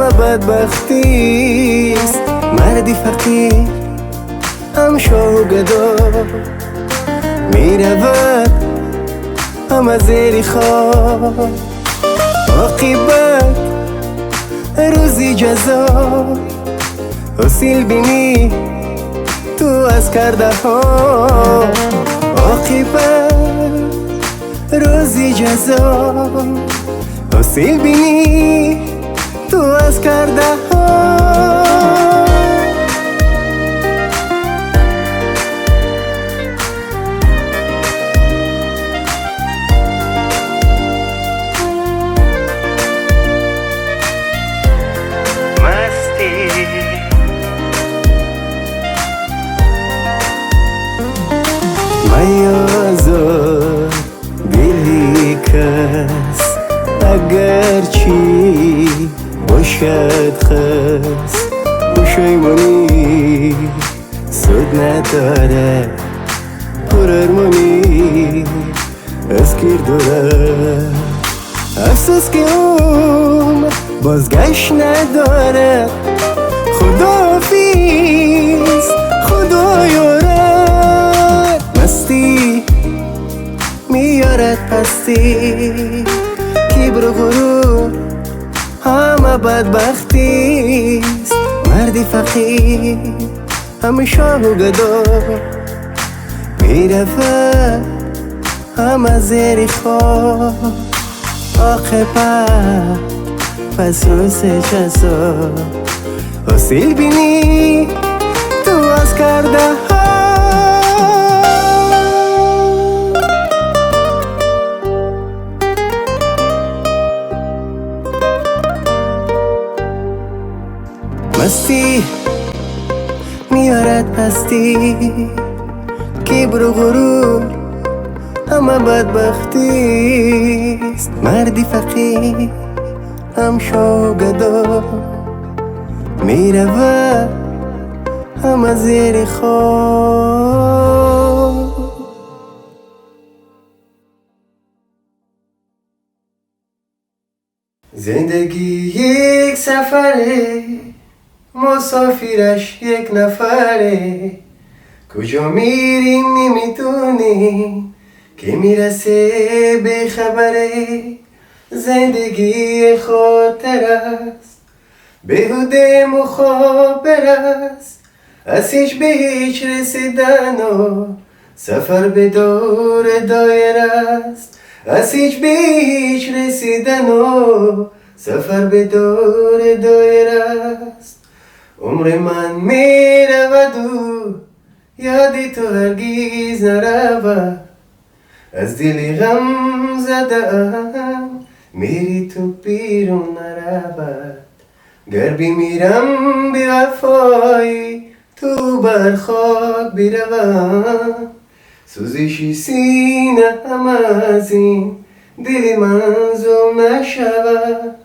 همه بدبختیست. مردی فقیر هم شاه و گدا، میرود همه زیر خواب. عاقبت روزی جزا، حاصل بینی تو از کرده ها. عاقبت روزی جزا، حاصل بینی تو از کرده ها. میازار دلی کس، اگرچی باشد خس. پشیمانی سود نداره، پرارمانی از کیر داره. افسوس که عمر بازگشت نداره. خداحافظ خدا یارد، مستی میارد پستی. کبر و غرور همه بدبختیست. مردی فقیر همه شاه و گدا، میرود همه زیر خواب. عاقبت پس روز جزا، حاصل بینی تو از کرده ها. مستی میارد پستی، کبر و غرور همه بدبختیست. مردی فقیر هم شاه و گدا، میرود همه زیر خواب. زندگی یک سفره، مسافرش یک نفره. کجا میریم نمیدونیم، که میرسه به خبره. زندگی خاطر است، بیهوده مخابر است. از هیچ به هیچ رسیدن و سفر به دور دایر است. از هیچ به هیچ رسیدن و سفر به دور دایر است. عمر من میرود و یادی تو هرگیز نرود. از دل غم زدم میری تو بیرون نرود. گر بمیرم بی وفایی تو بر خاک بروم. سوزشی سینه هم از این دل من زوم نشود.